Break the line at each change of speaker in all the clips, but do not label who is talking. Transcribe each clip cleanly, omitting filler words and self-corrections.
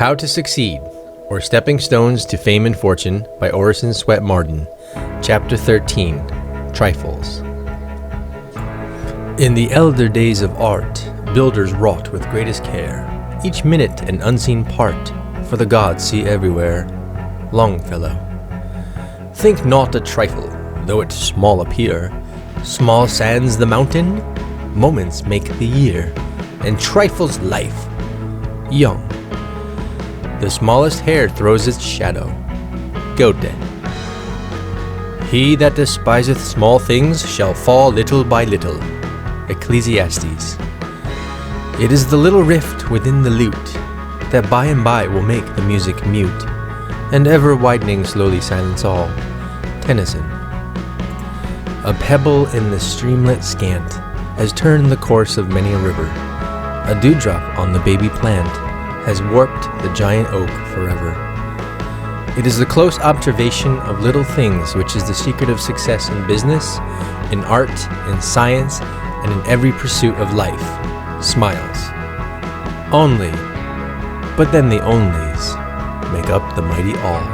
How to Succeed, or Stepping Stones to Fame and Fortune by Orison Swett Marden, Chapter 13, Trifles. In the elder days of art, builders wrought with greatest care, each minute an unseen part, for the gods see everywhere. Longfellow. Think not a trifle, though it small appear, small sands the mountain, moments make the year, and trifles life. Young. The smallest hair throws its shadow. Goethe. He that despiseth small things shall fall little by little. Ecclesiastes. It is the little rift within the lute that by and by will make the music mute, and ever widening slowly silence all. Tennyson. A pebble in the streamlet scant has turned the course of many a river. A dewdrop on the baby plant has warped the giant oak forever. It is the close observation of little things which is the secret of success in business, in art, in science, and in every pursuit of life. Smiles. Only, but then the onlys make up the mighty all.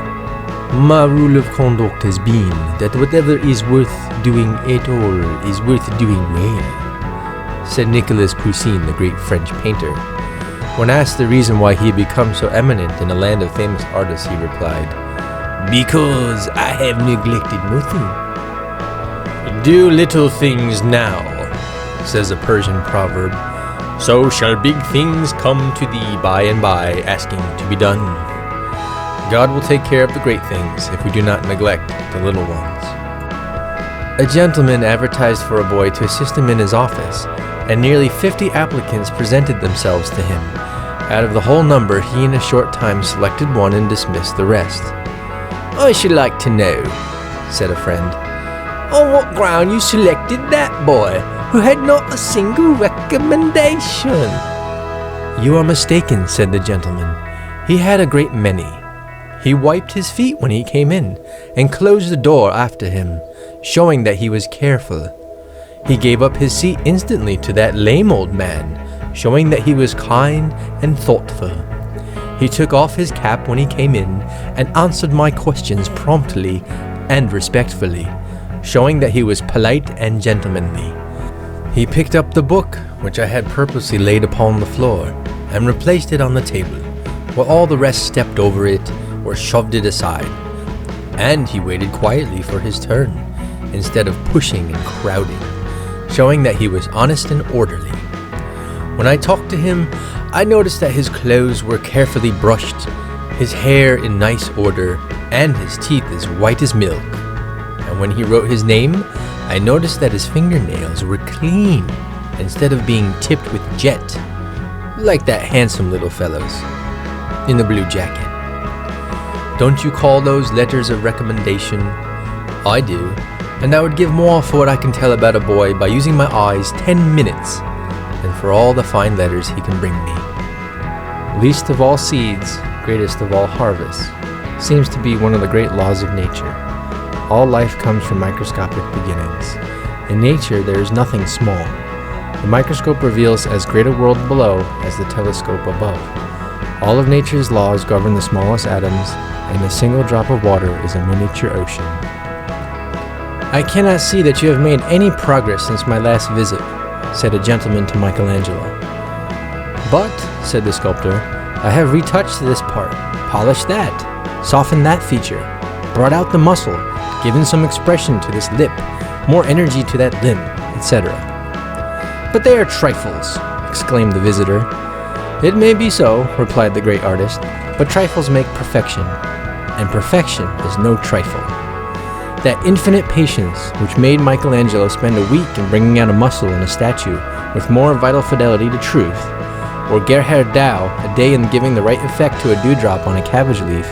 My rule of conduct has been that whatever is worth doing at all is worth doing well, said Nicolas Poussin, the great French painter. When asked the reason why he had become so eminent in a land of famous artists, he replied, "Because I have neglected nothing." Do little things now, says a Persian proverb, so shall big things come to thee by and by, asking to be done. God will take care of the great things if we do not neglect the little ones. A gentleman advertised for a boy to assist him in his office, and nearly 50 applicants presented themselves to him. Out of the whole number, he in a short time selected one and dismissed the rest. "I should like to know," said a friend, "on what ground you selected that boy, who had not a single recommendation." "You are mistaken," said the gentleman. "He had a great many. He wiped his feet when he came in, and closed the door after him, showing that he was careful. He gave up his seat instantly to that lame old man, showing that he was kind and thoughtful. He took off his cap when he came in, and answered my questions promptly and respectfully, showing that he was polite and gentlemanly. He picked up the book, which I had purposely laid upon the floor, and replaced it on the table, while all the rest stepped over it or shoved it aside. And he waited quietly for his turn, instead of pushing and crowding, showing that he was honest and orderly. When I talked to him, I noticed that his clothes were carefully brushed, his hair in nice order, and his teeth as white as milk. And when he wrote his name, I noticed that his fingernails were clean, instead of being tipped with jet, like that handsome little fellow's in the blue jacket. Don't you call those letters of recommendation? I do, and I would give more for what I can tell about a boy by using my eyes 10 minutes, than for all the fine letters he can bring me. Least of all seeds, greatest of all harvests, seems to be one of the great laws of nature. All life comes from microscopic beginnings. In nature, there is nothing small. The microscope reveals as great a world below as the telescope above. All of nature's laws govern the smallest atoms, and a single drop of water is a miniature ocean. "I cannot see that you have made any progress since my last visit," said a gentleman to Michelangelo. "But," said the sculptor, "I have retouched this part, polished that, softened that feature, brought out the muscle, given some expression to this lip, more energy to that limb, etc." "But they are trifles," exclaimed the visitor. "It may be so," replied the great artist, "but trifles make perfection, and perfection is no trifle. That infinite patience which made Michelangelo spend a week in bringing out a muscle in a statue with more vital fidelity to truth, or Gerhard Dow a day in giving the right effect to a dewdrop on a cabbage leaf,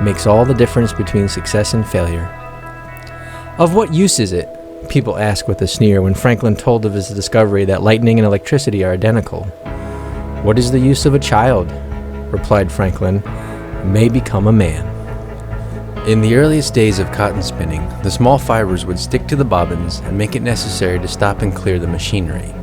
makes all the difference between success and failure." "Of what use is it?" people ask with a sneer when Franklin told of his discovery that lightning and electricity are identical. "What is the use of a child?" replied Franklin. "May become a man." In the earliest days of cotton spinning, the small fibers would stick to the bobbins and make it necessary to stop and clear the machinery.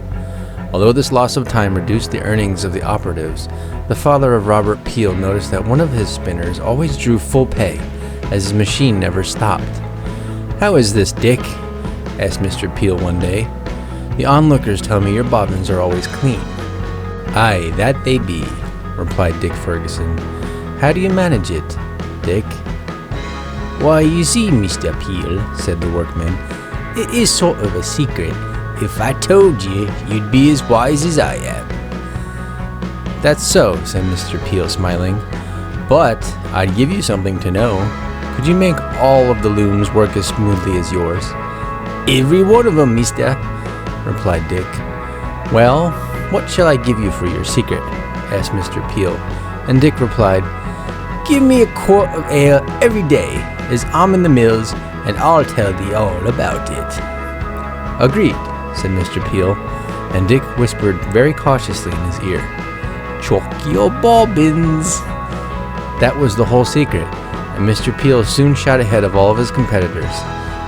Although this loss of time reduced the earnings of the operatives, the father of Robert Peel noticed that one of his spinners always drew full pay, as his machine never stopped. "How is this, Dick?" asked Mr. Peel one day. "The onlookers tell me your bobbins are always clean." "Aye, that they be," replied Dick Ferguson. "How do you manage it, Dick?" "Why, you see, Mr. Peel," said the workman, "it is sort of a secret. If I told you, you'd be as wise as I am." "That's so," said Mr. Peel, smiling. "But I'd give you something to know. Could you make all of the looms work as smoothly as yours?" "Every one of 'em, mister," replied Dick. "Well, what shall I give you for your secret?" asked Mr. Peel, and Dick replied, "Give me a quart of ale every day, as I'm in the mills, and I'll tell thee all about it." "Agreed," said Mr. Peel, and Dick whispered very cautiously in his ear, "Chalk your bobbins." That was the whole secret, and Mr. Peel soon shot ahead of all of his competitors,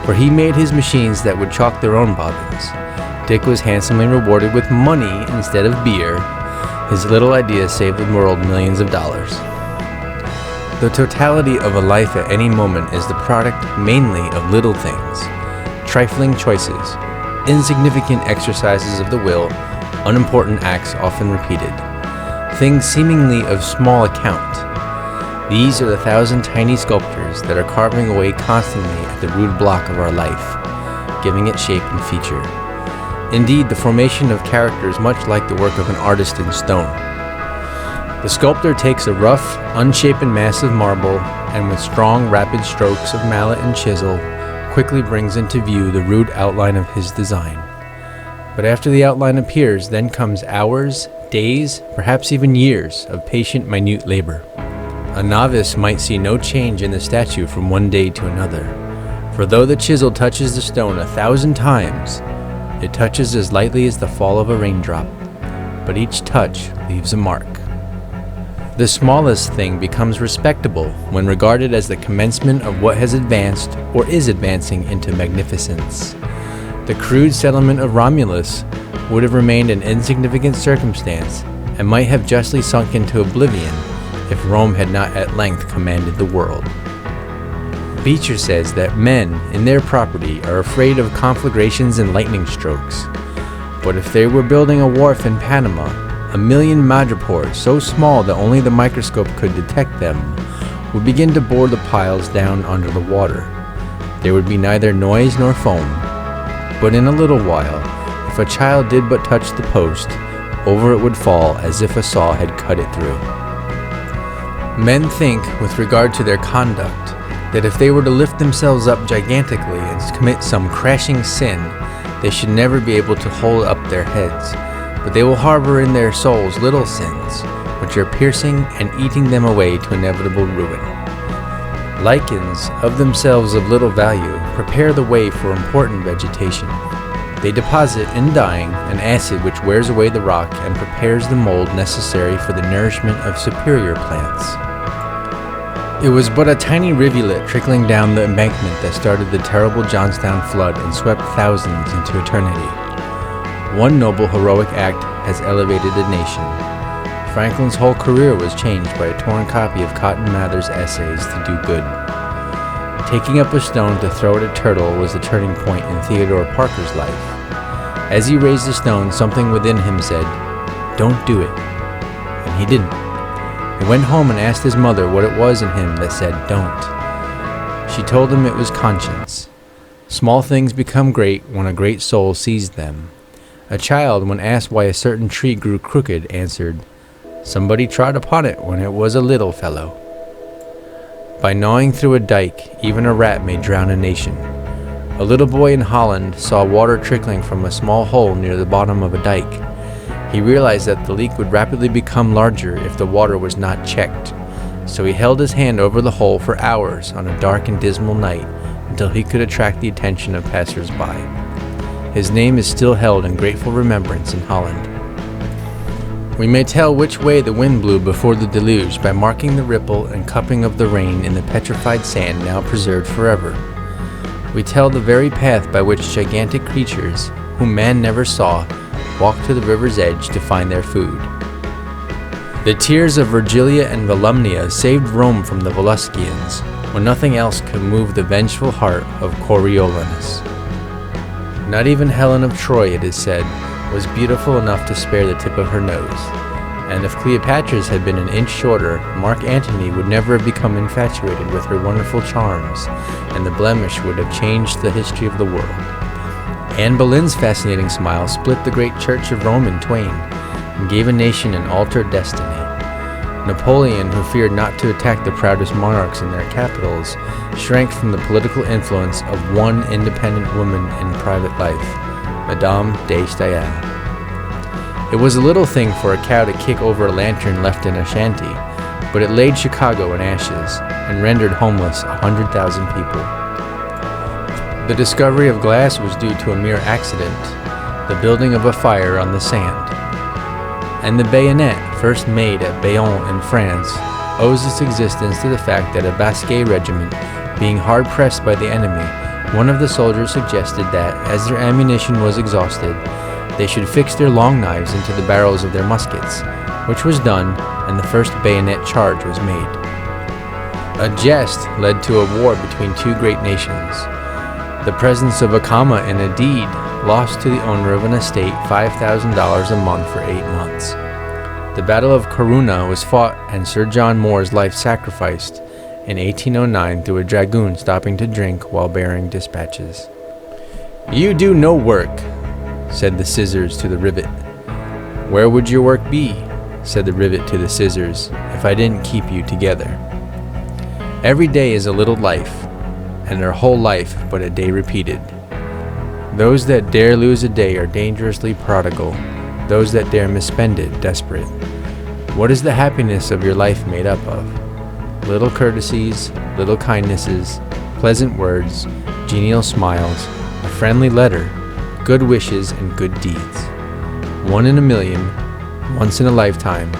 for he made his machines that would chalk their own bobbins. Dick was handsomely rewarded with money instead of beer. His little idea saved the world millions of dollars. The totality of a life at any moment is the product mainly of little things, trifling choices, insignificant exercises of the will, unimportant acts often repeated, things seemingly of small account. These are the thousand tiny sculptures that are carving away constantly at the rude block of our life, giving it shape and feature. Indeed, the formation of character is much like the work of an artist in stone. The sculptor takes a rough, unshapen mass of marble, and with strong, rapid strokes of mallet and chisel, quickly brings into view the rude outline of his design. But after the outline appears, then comes hours, days, perhaps even years of patient, minute labor. A novice might see no change in the statue from one day to another, for though the chisel touches the stone 1,000 times, it touches as lightly as the fall of a raindrop, but each touch leaves a mark. The smallest thing becomes respectable when regarded as the commencement of what has advanced or is advancing into magnificence. The crude settlement of Romulus would have remained an insignificant circumstance and might have justly sunk into oblivion if Rome had not at length commanded the world. Beecher says that men, in their property, are afraid of conflagrations and lightning strokes. But if they were building a wharf in Panama, 1,000,000 madrepores, so small that only the microscope could detect them, would begin to bore the piles down under the water. There would be neither noise nor foam. But in a little while, if a child did but touch the post, over it would fall as if a saw had cut it through. Men think, with regard to their conduct, that if they were to lift themselves up gigantically and commit some crashing sin, they should never be able to hold up their heads, but they will harbor in their souls little sins, which are piercing and eating them away to inevitable ruin. Lichens, of themselves of little value, prepare the way for important vegetation. They deposit, in dying, an acid which wears away the rock and prepares the mold necessary for the nourishment of superior plants. It was but a tiny rivulet trickling down the embankment that started the terrible Johnstown flood and swept thousands into eternity. One noble heroic act has elevated a nation. Franklin's whole career was changed by a torn copy of Cotton Mather's essays to do good. Taking up a stone to throw at a turtle was the turning point in Theodore Parker's life. As he raised the stone, something within him said, "Don't do it." And he didn't. He went home and asked his mother what it was in him that said, "Don't." She told him it was conscience. Small things become great when a great soul sees them. A child, when asked why a certain tree grew crooked, answered, "Somebody trod upon it when it was a little fellow." By gnawing through a dike, even a rat may drown a nation. A little boy in Holland saw water trickling from a small hole near the bottom of a dike. He realized that the leak would rapidly become larger if the water was not checked, so he held his hand over the hole for hours on a dark and dismal night until he could attract the attention of passers-by. His name is still held in grateful remembrance in Holland. We may tell which way the wind blew before the deluge by marking the ripple and cupping of the rain in the petrified sand now preserved forever. We tell the very path by which gigantic creatures, whom man never saw, walked to the river's edge to find their food. The tears of Virgilia and Volumnia saved Rome from the Volscians, when nothing else could move the vengeful heart of Coriolanus. Not even Helen of Troy, it is said, was beautiful enough to spare the tip of her nose, and if Cleopatra's had been an inch shorter, Mark Antony would never have become infatuated with her wonderful charms, and the blemish would have changed the history of the world. Anne Boleyn's fascinating smile split the great Church of Rome in twain, and gave a nation an altered destiny. Napoleon, who feared not to attack the proudest monarchs in their capitals, shrank from the political influence of one independent woman in private life, Madame de Staël. It was a little thing for a cow to kick over a lantern left in a shanty, but it laid Chicago in ashes and rendered homeless 100,000 people. The discovery of glass was due to a mere accident, the building of a fire on the sand. And the bayonet, first made at Bayonne in France, owes its existence to the fact that a Basque regiment, being hard-pressed by the enemy, one of the soldiers suggested that, as their ammunition was exhausted, they should fix their long knives into the barrels of their muskets, which was done, and the first bayonet charge was made. A jest led to a war between two great nations. The presence of a comma in a deed lost to the owner of an estate $5,000 a month for 8 months. The Battle of Corunna was fought and Sir John Moore's life sacrificed in 1809 through a dragoon stopping to drink while bearing dispatches. "You do no work," said the scissors to the rivet. "Where would your work be," said the rivet to the scissors, "if I didn't keep you together?" Every day is a little life, and our whole life but a day repeated. Those that dare lose a day are dangerously prodigal, those that dare misspend it desperate. What is the happiness of your life made up of? Little courtesies, little kindnesses, pleasant words, genial smiles, a friendly letter, good wishes and good deeds. 1 in a million, once in a lifetime,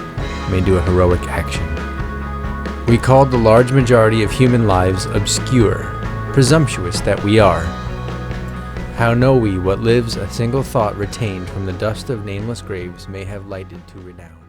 may do a heroic action. We called the large majority of human lives obscure, presumptuous that we are. How know we what lives a single thought retained from the dust of nameless graves may have lighted to renown?